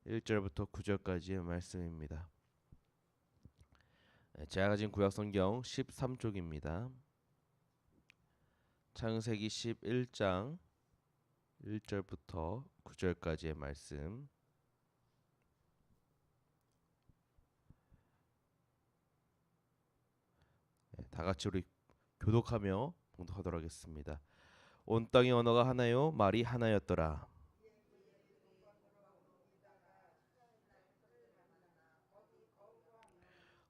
1절부터 9절까지의 말씀입니다. 제가 가진 구약성경 13쪽입니다. 창세기 11장 1절부터 9절까지의 말씀. 다 같이 우리 교독하며 봉독하도록 하겠습니다. 온 땅의 언어가 하나요, 말이 하나였더라.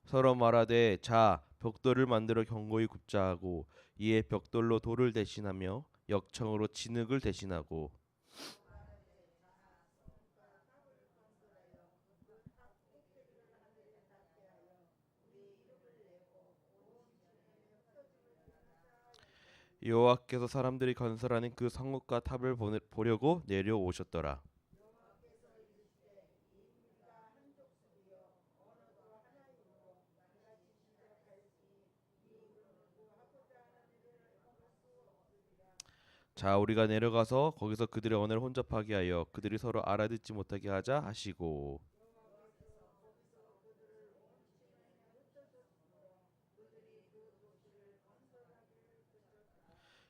서로 말하되 자 벽돌을 만들어 견고히 굽자 하고 이에 벽돌로 돌을 대신하며 역청으로 진흙을 대신하고 여호와께서 사람들이 건설하는 그 성읍과 탑을 보려고 내려오셨더라. 자 우리가 내려가서 거기서 그들의 언어를 혼잡하게 하여 그들이 서로 알아듣지 못하게 하자 하시고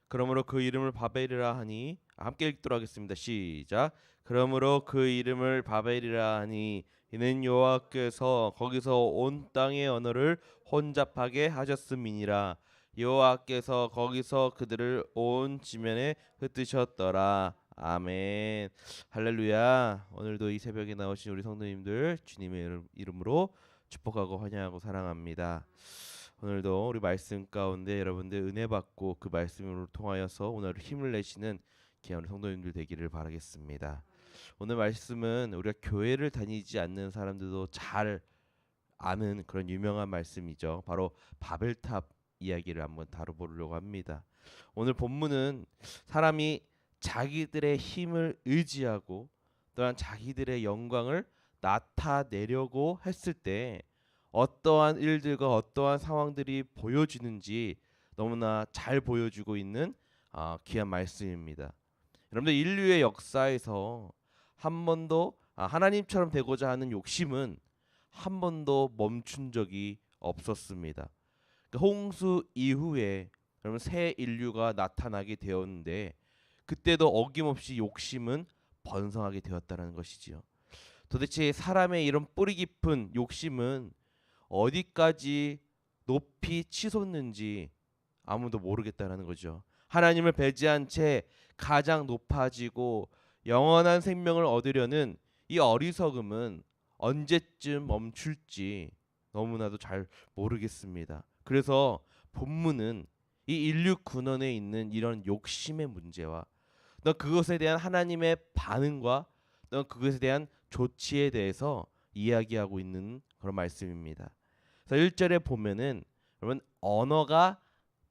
그러므로 그 이름을 바벨이라 하니 함께 읽도록 하겠습니다. 시작. 그러므로 그 이름을 바벨이라 하니 이는 여호와께서 거기서 온 땅의 언어를 혼잡하게 하셨음이니라. 여호와께서 거기서 그들을 온 지면에 흩으셨더라. 아멘. 할렐루야. 오늘도 이 새벽에 나오신 우리 성도님들 주님의 이름으로 축복하고 환영하고 사랑합니다. 오늘도 우리 말씀 가운데 여러분들 은혜 받고 그 말씀을 통하여서 오늘 힘을 내시는 귀한 우리 성도님들 되기를 바라겠습니다. 오늘 말씀은 우리가 교회를 다니지 않는 사람들도 잘 아는 그런 유명한 말씀이죠. 바로 바벨탑 이야기를 한번 다뤄보려고 합니다. 오늘 본문은 사람이 자기들의 힘을 의지하고 또한 자기들의 영광을 나타내려고 했을 때 어떠한 일들과 어떠한 상황들이 보여지는지 너무나 잘 보여주고 있는 귀한 말씀입니다. 여러분들 인류의 역사에서 한 번도 하나님처럼 되고자 하는 욕심은 한 번도 멈춘 적이 없었습니다. 그러니까 홍수 이후에 여러분 새 인류가 나타나게 되었는데 그때도 어김없이 욕심은 번성하게 되었다는 것이지요. 도대체 사람의 이런 뿌리 깊은 욕심은 어디까지 높이 치솟는지 아무도 모르겠다는 거죠. 하나님을 배제한 채 가장 높아지고 영원한 생명을 얻으려는 이 어리석음은 언제쯤 멈출지 너무나도 잘 모르겠습니다. 그래서 본문은 이 인류 근원에 있는 이런 욕심의 문제와 또 그것에 대한 하나님의 반응과 또 그것에 대한 조치에 대해서 이야기하고 있는 그런 말씀입니다. 그래서 1절에 보면은 여러분 언어가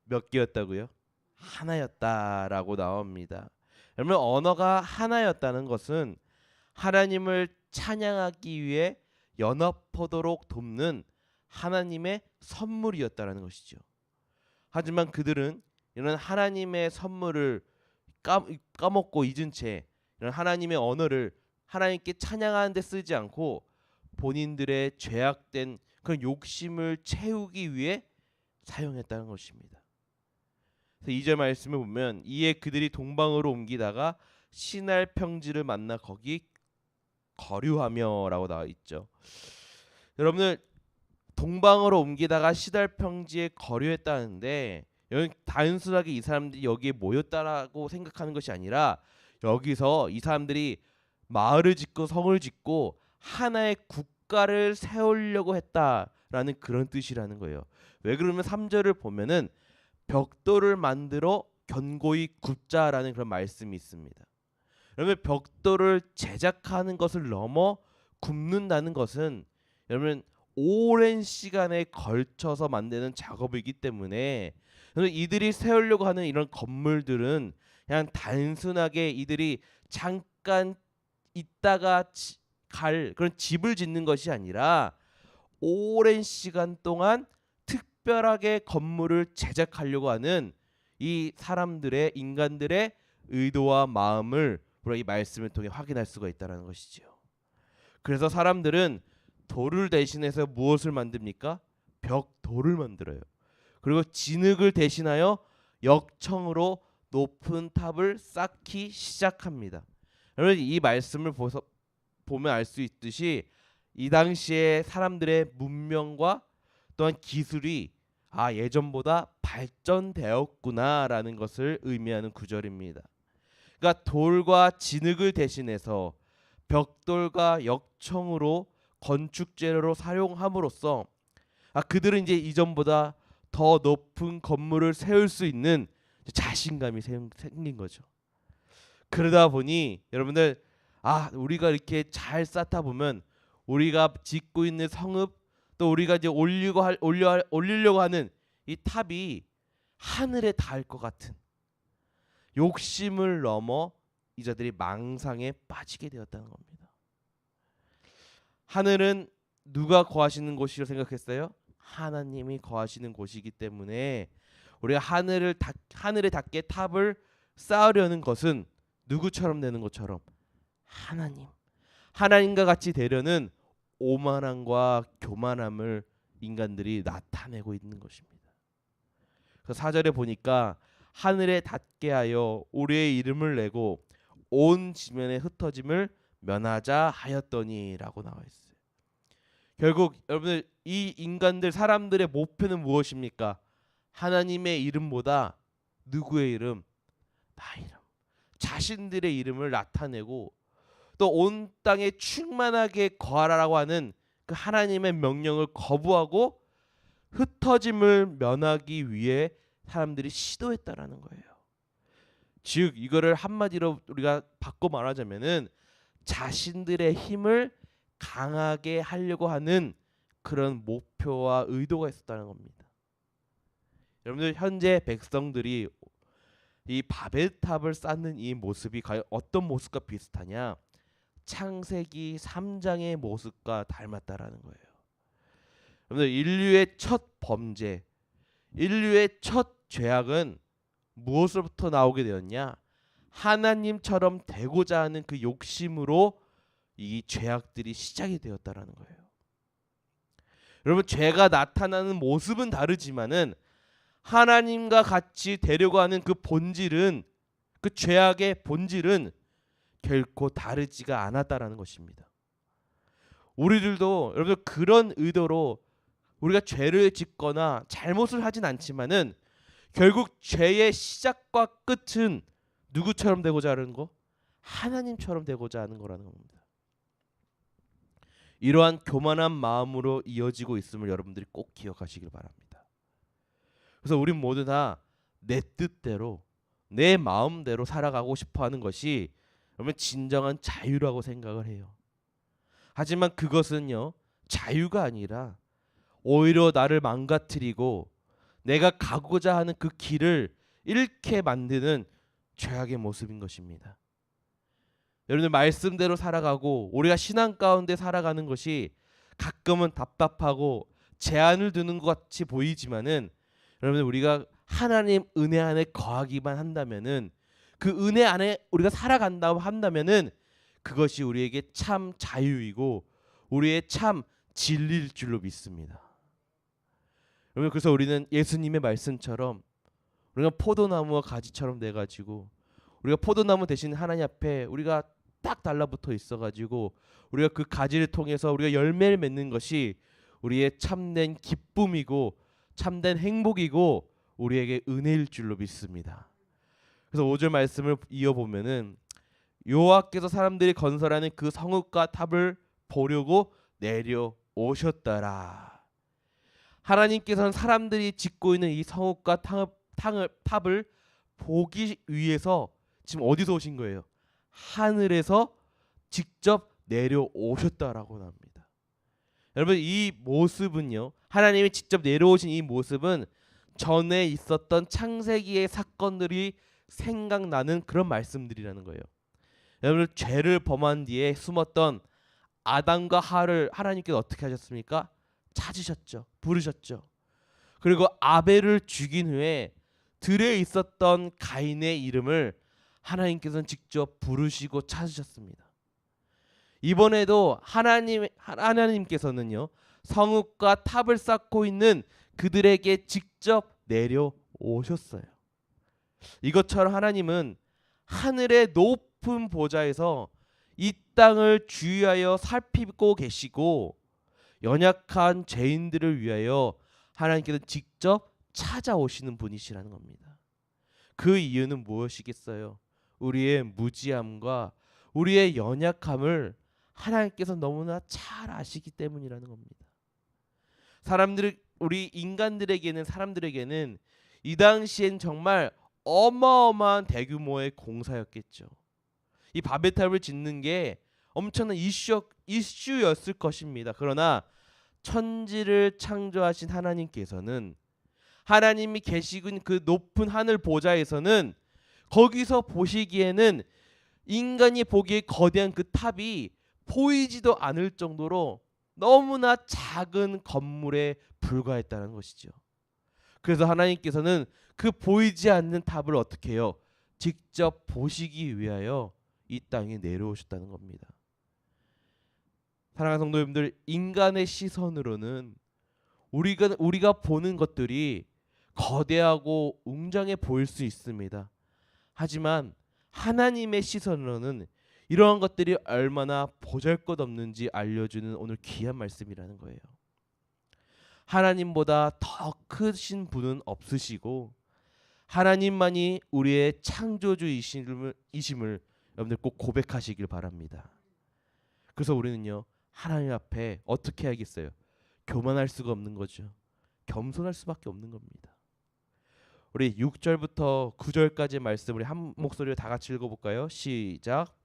몇 개였다고요? 하나였다라고 나옵니다. 여러분 언어가 하나였다는 것은 하나님을 찬양하기 위해 연합하도록 돕는 하나님의 선물이었다라는 것이죠. 하지만 그들은 이런 하나님의 선물을 까먹고 잊은 채 이런 하나님의 언어를 하나님께 찬양하는 데 쓰지 않고 본인들의 죄악된 그런 욕심을 채우기 위해 사용했다는 것입니다. 그래서 2절 말씀을 보면 이에 그들이 동방으로 옮기다가 시날 평지를 만나 거기 거류하며라고 나와 있죠. 여러분들 동방으로 옮기다가 시달 평지에 거류했다는데 여기 단순하게 이 사람들이 여기에 모였다라고 생각하는 것이 아니라 여기서 이 사람들이 마을을 짓고 성을 짓고 하나의 국가를 세우려고 했다라는 그런 뜻이라는 거예요. 왜 그러면 3절을 보면은 벽돌을 만들어 견고히 굽자라는 그런 말씀이 있습니다. 여러분 벽돌을 제작하는 것을 넘어 굽는다는 것은 여러분 오랜 시간에 걸쳐서 만드는 작업이기 때문에 이들이 세우려고 하는 이런 건물들은 그냥 단순하게 이들이 잠깐 있다가 갈 그런 집을 짓는 것이 아니라 오랜 시간 동안 특별하게 건물을 제작하려고 하는 이 사람들의 인간들의 의도와 마음을 우리가 이 말씀을 통해 확인할 수가 있다는 것이지요. 그래서 사람들은 돌을 대신해서 무엇을 만듭니까? 벽돌을 만들어요. 그리고 진흙을 대신하여 역청으로 높은 탑을 쌓기 시작합니다. 여러분 이 말씀을 보면 알 수 있듯이 이 당시에 사람들의 문명과 또한 기술이 예전보다 발전되었구나라는 것을 의미하는 구절입니다. 그러니까 돌과 진흙을 대신해서 벽돌과 역청으로 건축 재료로 사용함으로써 그들은 이제 이전보다 더 높은 건물을 세울 수 있는 자신감이 생긴 거죠. 그러다 보니 여러분들 우리가 이렇게 잘 쌓다 보면 우리가 짓고 있는 성읍 또 우리가 이제 올리려고 하는 이 탑이 하늘에 닿을 것 같은 욕심을 넘어 이자들이 망상에 빠지게 되었다는 겁니다. 하늘은 누가 거하시는 곳이라고 생각했어요? 하나님이 거하시는 곳이기 때문에 우리가 하늘에 닿게 탑을 쌓으려는 것은 누구처럼 되는 것처럼 하나님과 같이 되려는 오만함과 교만함을 인간들이 나타내고 있는 것입니다. 그 4절에 보니까 하늘에 닿게 하여 우리의 이름을 내고 온 지면에 흩어짐을 면하자 하였더니라고 나와 있어요. 결국 여러분들 이 인간들 사람들의 목표는 무엇입니까? 하나님의 이름보다 누구의 이름? 나 이름. 자신들의 이름을 나타내고 또 온 땅에 충만하게 거하라고 하는 그 하나님의 명령을 거부하고 흩어짐을 면하기 위해 사람들이 시도했다라는 거예요. 즉 이거를 한마디로 우리가 바꿔 말하자면은 자신들의 힘을 강하게 하려고 하는 그런 목표와 의도가 있었다는 겁니다. 여러분들 현재 백성들이 이 바벨탑을 쌓는 이 모습이 과연 어떤 모습과 비슷하냐? 창세기 3장의 모습과 닮았다라는 거예요. 여러분들 인류의 첫 범죄, 인류의 첫 죄악은 무엇으로부터 나오게 되었냐? 하나님처럼 되고자 하는 그 욕심으로 이 죄악들이 시작이 되었다라는 거예요. 여러분 죄가 나타나는 모습은 다르지만은 하나님과 같이 되려고 하는 그 본질은 그 죄악의 본질은 결코 다르지가 않았다라는 것입니다. 우리들도 여러분 그런 의도로 우리가 죄를 짓거나 잘못을 하진 않지만은 결국 죄의 시작과 끝은 누구처럼 되고자 하는 거? 하나님처럼 되고자 하는 거라는 겁니다. 이러한 교만한 마음으로 이어지고 있음을 여러분들이 꼭 기억하시길 바랍니다. 그래서 우리 모두 다 내 뜻대로 내 마음대로 살아가고 싶어하는 것이 여러분 진정한 자유라고 생각을 해요. 하지만 그것은요 자유가 아니라 오히려 나를 망가뜨리고 내가 가고자 하는 그 길을 잃게 만드는 죄악의 모습인 것입니다. 여러분들 말씀대로 살아가고 우리가 신앙 가운데 살아가는 것이 가끔은 답답하고 제한을 두는 것 같이 보이지만은 여러분들 우리가 하나님 은혜 안에 거하기만 한다면은 그 은혜 안에 우리가 살아간다고 한다면은 그것이 우리에게 참 자유이고 우리의 참 진리일 줄로 믿습니다. 여러분 그래서 우리는 예수님의 말씀처럼 우리가 포도나무와 가지처럼 돼 가지고 우리가 포도나무 대신 하나님 앞에 우리가 딱 달라붙어 있어 가지고 우리가 그 가지를 통해서 우리가 열매를 맺는 것이 우리의 참된 기쁨이고 참된 행복이고 우리에게 은혜일 줄로 믿습니다. 그래서 5절 말씀을 이어보면은 여호와께서 사람들이 건설하는 그 성읍과 탑을 보려고 내려오셨더라. 하나님께서는 사람들이 짓고 있는 이 성읍과 탑을 보기 위해서 지금 어디서 오신 거예요? 하늘에서 직접 내려오셨다라고 합니다. 여러분 이 모습은요 하나님이 직접 내려오신 이 모습은 전에 있었던 창세기의 사건들이 생각나는 그런 말씀들이라는 거예요. 여러분 죄를 범한 뒤에 숨었던 아담과 하와를 하나님께서 어떻게 하셨습니까? 찾으셨죠. 부르셨죠. 그리고 아벨을 죽인 후에 들에 있었던 가인의 이름을 하나님께서는 직접 부르시고 찾으셨습니다. 이번에도 하나님께서는요 성읍과 탑을 쌓고 있는 그들에게 직접 내려오셨어요. 이것처럼 하나님은 하늘의 높은 보좌에서 이 땅을 주의하여 살피고 계시고 연약한 죄인들을 위하여 하나님께서 직접 찾아오시는 분이시라는 겁니다. 그 이유는 무엇이겠어요? 우리의 무지함과 우리의 연약함을 하나님께서 너무나 잘 아시기 때문이라는 겁니다. 우리 사람들에게는 이 당시엔 정말 어마어마한 대규모의 공사였겠죠. 이 바벨탑을 짓는 게 엄청난 이슈였을 것입니다. 그러나 천지를 창조하신 하나님께서는 하나님이 계시군 그 높은 하늘 보좌에서는 거기서 보시기에는 인간이 보기에 거대한 그 탑이 보이지도 않을 정도로 너무나 작은 건물에 불과했다는 것이죠. 그래서 하나님께서는 그 보이지 않는 탑을 어떻게 해요? 직접 보시기 위하여 이 땅에 내려오셨다는 겁니다. 사랑하는 성도 여러분들, 인간의 시선으로는 우리가 보는 것들이 거대하고 웅장해 보일 수 있습니다. 하지만 하나님의 시선으로는 이러한 것들이 얼마나 보잘것없는지 알려주는 오늘 귀한 말씀이라는 거예요. 하나님보다 더 크신 분은 없으시고 하나님만이 우리의 창조주이심을 여러분들 꼭 고백하시길 바랍니다. 그래서 우리는요 하나님 앞에 어떻게 해야겠어요? 교만할 수가 없는 거죠. 겸손할 수밖에 없는 겁니다. 우리 6절부터 9절까지 말씀 우리 한 목소리로 다 같이 읽어볼까요? 시작.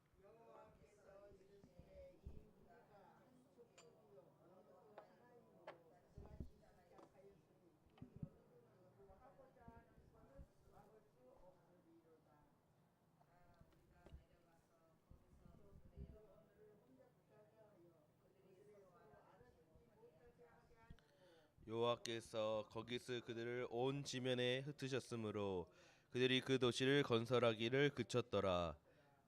여호와께서 거기서 그들을 온 지면에 흩으셨으므로 그들이 그 도시를 건설하기를 그쳤더라.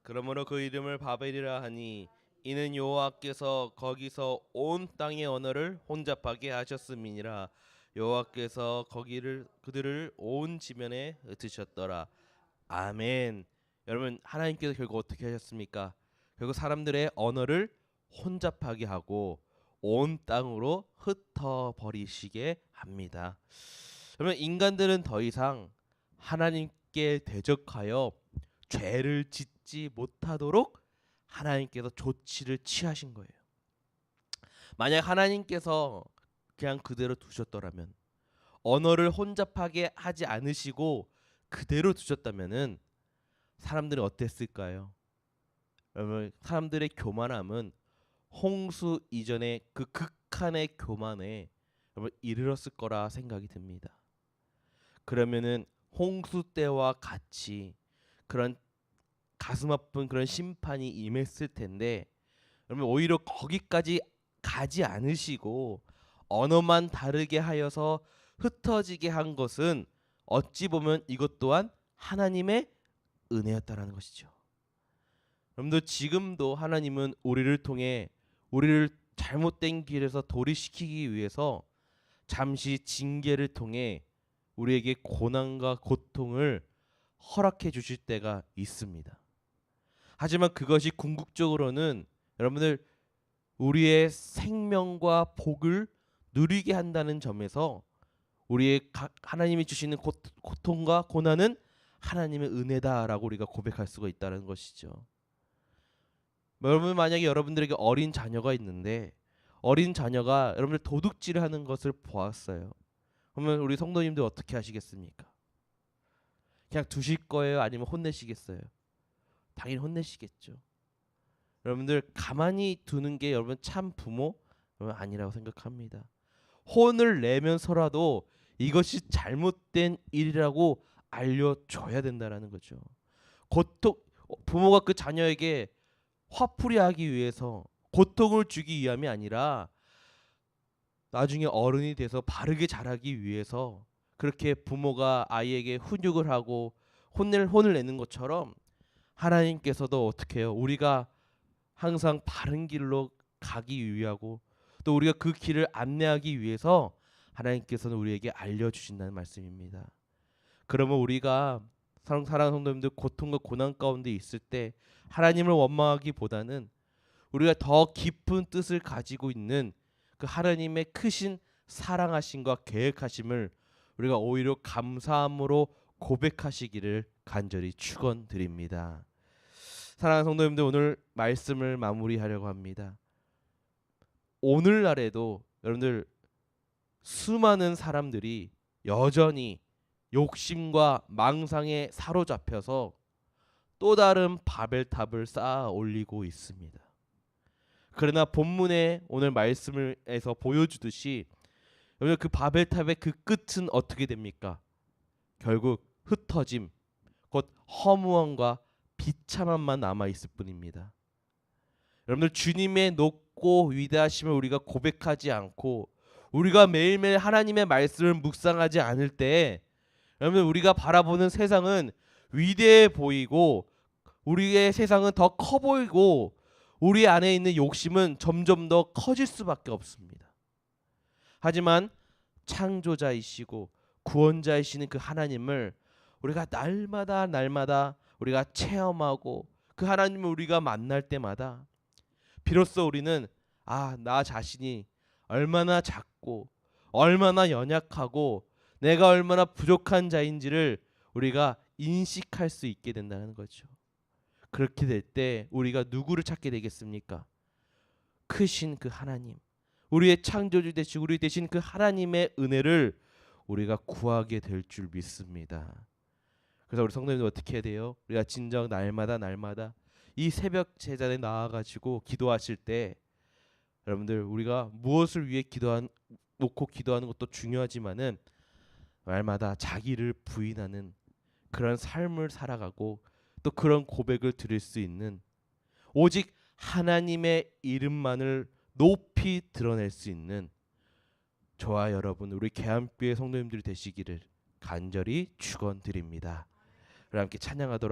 그러므로 그 이름을 바벨이라 하니 이는 여호와께서 거기서 온 땅의 언어를 혼잡하게 하셨음이니라. 여호와께서 그들을 온 지면에 흩으셨더라. 아멘. 여러분 하나님께서 결국 어떻게 하셨습니까? 결국 사람들의 언어를 혼잡하게 하고 온 땅으로 흩어버리시게 합니다. 그러면 인간들은 더 이상 하나님께 대적하여 죄를 짓지 못하도록 하나님께서 조치를 취하신 거예요. 만약 하나님께서 그냥 그대로 두셨더라면, 언어를 혼잡하게 하지 않으시고 그대로 두셨다면은 사람들이 어땠을까요? 여러분 사람들의 교만함은 홍수 이전의 그 극한의 교만에 여러분 이르렀을 거라 생각이 듭니다. 그러면은 홍수 때와 같이 그런 가슴 아픈 그런 심판이 임했을 텐데 여러분 오히려 거기까지 가지 않으시고 언어만 다르게 하여서 흩어지게 한 것은 어찌 보면 이것 또한 하나님의 은혜였다라는 것이죠. 여러분들 지금도 하나님은 우리를 통해 우리를 잘못된 길에서 도리시키기 위해서 잠시 징계를 통해 우리에게 고난과 고통을 허락해 주실 때가 있습니다. 하지만 그것이 궁극적으로는 여러분들 우리의 생명과 복을 누리게 한다는 점에서 우리의 하나님이 주시는 고통과 고난은 하나님의 은혜다라고 우리가 고백할 수가 있다는 것이죠. 여러분 만약에 여러분들에게 어린 자녀가 있는데 어린 자녀가 여러분들 도둑질을 하는 것을 보았어요. 그러면 우리 성도님들 어떻게 하시겠습니까? 그냥 두실 거예요? 아니면 혼내시겠어요? 당연히 혼내시겠죠. 여러분들 가만히 두는 게 여러분 참 부모? 여러분 아니라고 생각합니다. 혼을 내면서라도 이것이 잘못된 일이라고 알려줘야 된다라는 거죠. 부모가 그 자녀에게 화풀이하기 위해서 고통을 주기 위함이 아니라 나중에 어른이 돼서 바르게 자라기 위해서 그렇게 부모가 아이에게 훈육을 하고 혼을 내는 것처럼 하나님께서도 어떻게 해요? 우리가 항상 바른 길로 가기 위하고 또 우리가 그 길을 안내하기 위해서 하나님께서는 우리에게 알려주신다는 말씀입니다. 그러면 우리가 사랑하는 성도님들 고통과 고난 가운데 있을 때 하나님을 원망하기보다는 우리가 더 깊은 뜻을 가지고 있는 그 하나님의 크신 사랑하심과 계획하심을 우리가 오히려 감사함으로 고백하시기를 간절히 축원드립니다. 사랑하는 성도님들 오늘 말씀을 마무리하려고 합니다. 오늘날에도 여러분들 수많은 사람들이 여전히 욕심과 망상에 사로잡혀서 또 다른 바벨탑을 쌓아 올리고 있습니다. 그러나 본문의 오늘 말씀에서 보여주듯이 여러분 그 바벨탑의 그 끝은 어떻게 됩니까? 결국 흩어짐, 곧 허무함과 비참함만 남아 있을 뿐입니다. 여러분들 주님의 높고 위대하심을 우리가 고백하지 않고 우리가 매일매일 하나님의 말씀을 묵상하지 않을 때 여러분 우리가 바라보는 세상은 위대해 보이고 우리의 세상은 더 커 보이고 우리 안에 있는 욕심은 점점 더 커질 수밖에 없습니다. 하지만 창조자이시고 구원자이시는 그 하나님을 우리가 날마다 우리가 체험하고 그 하나님을 우리가 만날 때마다 비로소 우리는 나 자신이 얼마나 작고 얼마나 연약하고 내가 얼마나 부족한 자인지를 우리가 인식할 수 있게 된다는 거죠. 그렇게 될 때 우리가 누구를 찾게 되겠습니까? 크신 그 하나님, 우리의 창조주 되시고 우리 대신 그 하나님의 은혜를 우리가 구하게 될 줄 믿습니다. 그래서 우리 성도님들 어떻게 해야 돼요? 우리가 진정 날마다 이 새벽 제자리에 나와가지고 기도하실 때 여러분들 우리가 무엇을 위해 놓고 기도하는 것도 중요하지만은 날마다 자기를 부인하는 그런 삶을 살아가고 또 그런 고백을 드릴 수 있는 오직 하나님의 이름만을 높이 드러낼 수 있는 저와 여러분 우리 계암교회 성도님들이 되시기를 간절히 축원드립니다. 우리 함께 찬양하도록 하겠습니다.